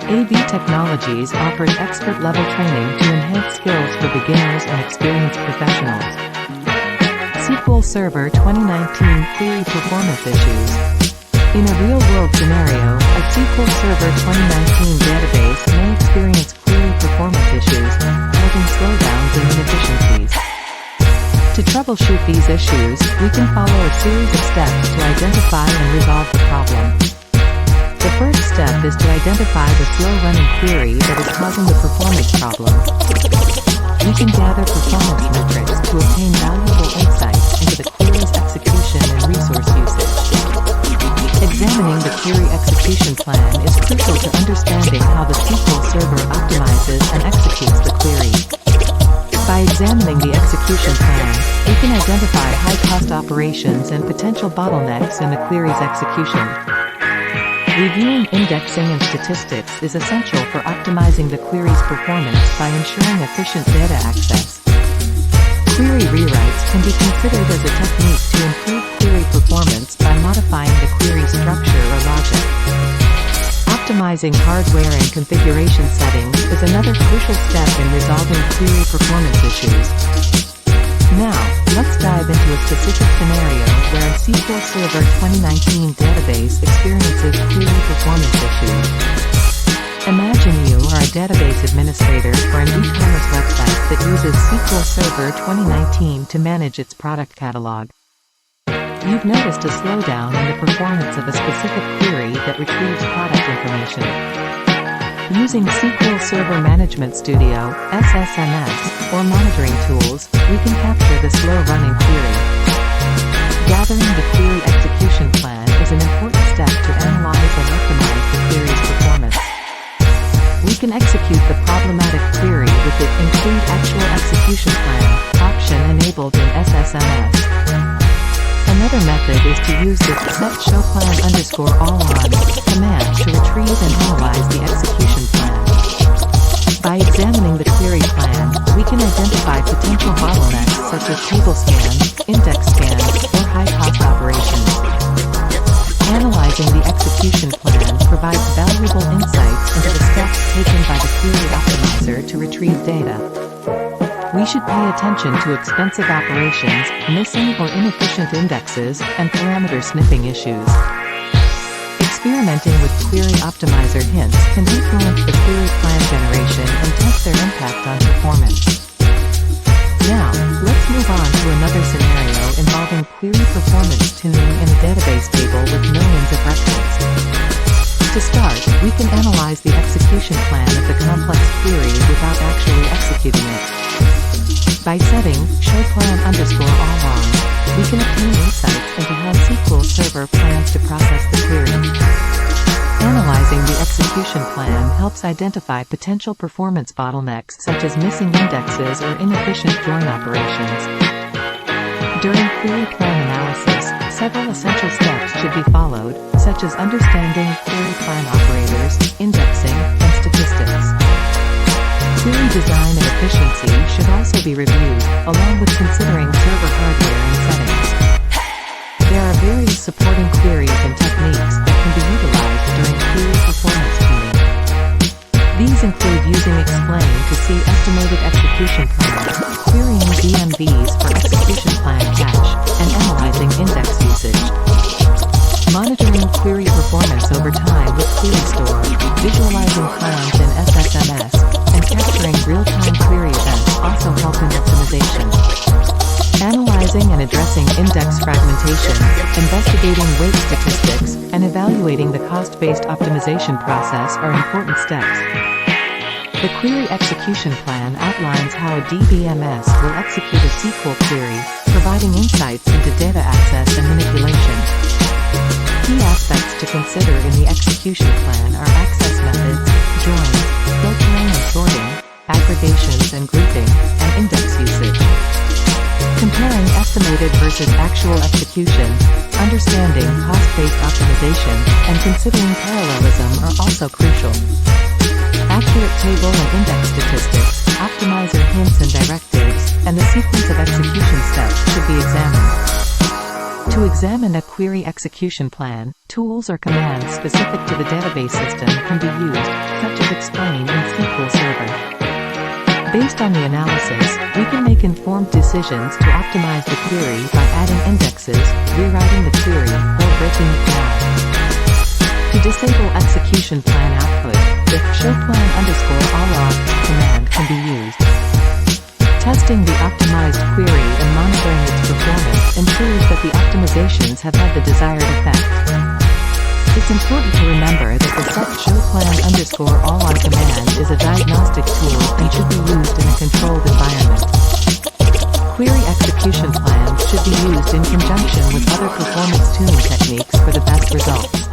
AV Technologies offers expert-level training to enhance skills for beginners and experienced professionals. SQL Server 2019 Query Performance Issues. In a real-world scenario, a SQL Server 2019 database may experience query performance issues, causing slowdowns and inefficiencies. To troubleshoot these issues, we can follow a series of steps to identify and resolve the problem. The first step is to identify the slow-running query that is causing the performance problem. We can gather performance metrics to obtain valuable insights into the query's execution and resource usage. Examining the query execution plan is crucial to understanding how the SQL Server optimizes and executes the query. By examining the execution plan, we can identify high-cost operations and potential bottlenecks in the query's execution. Reviewing indexing and statistics is essential for optimizing the query's performance by ensuring efficient data access. Query rewrites can be considered as a technique to improve query performance by modifying the query structure or logic. Optimizing hardware and configuration settings is another crucial step in resolving query performance issues. Now, let's dive into a specific scenario where a SQL Server 2019 database experiences query performance issues. Imagine you are a database administrator for an e-commerce website that uses SQL Server 2019 to manage its product catalog. You've noticed a slowdown in the performance of a specific query that retrieves product information. Using SQL Server Management Studio, SSMS, or monitoring tools, we can capture the slow-running query. Gathering the query execution plan is an important step to analyze and optimize the query's performance. We can execute the problematic query with the Include Actual Execution Plan option enabled in SSMS. Another method is to use the setShowPlan_all_on command to retrieve and analyze the execution plan. By examining the query plan, we can identify potential bottlenecks such as table scans, index scans, or high-cost operations. Analyzing the execution plan provides valuable insights into the steps taken by the query optimizer to retrieve data. We should pay attention to expensive operations, missing or inefficient indexes, and parameter sniffing issues. Experimenting with query optimizer hints can influence the query plan generation and test their impact on performance. Now, let's move on to another scenario involving query performance tuning in a database table with millions of records. To start, we can analyze the execution plan of the complex query without actually executing it. By setting ShowPlan_all_on, we can obtain insights into how SQL Server plans to process the query. Analyzing the execution plan helps identify potential performance bottlenecks such as missing indexes or inefficient join operations. During query plan analysis, several essential steps should be followed, such as understanding query plan operators, indexing, and statistics. Query design and efficiency should also be reviewed, along with considering server hardware and settings. There are various supporting queries and techniques that can be utilized during query performance tuning. These include using Explain to see estimated execution plans, querying DMVs for execution plan cache, and analyzing index usage. Monitoring query performance over time with QueryStore, visualizing plans in SSMS, and capturing real-time query events also help in optimization. Analyzing and addressing index fragmentation, investigating weight statistics, and evaluating the cost-based optimization process are important steps. The query execution plan outlines how a DBMS will execute a SQL query, providing insights into data access and manipulation. Key aspects to consider in the execution plan are access methods, joins, filtering and sorting, aggregations and grouping, and index usage. Comparing estimated versus actual execution, understanding cost-based optimization, and considering parallelism are also crucial. Accurate table and index statistics, optimizer hints and directives, and the sequence of execution steps should be examined. To examine a query execution plan, tools or commands specific to the database system can be used, such as Based on the analysis, we can make informed decisions to optimize the query by adding indexes, rewriting the query, or breaking it down. To disable execution plan output, the showplan_all command can be used. Testing the optimized query and monitoring its performance ensures that the optimizations have had the desired effect. It's important to remember that the set showplan_all command is a diagnostic tool and should be used in a controlled environment. Query execution plans should be used in conjunction with other performance tuning techniques for the best results.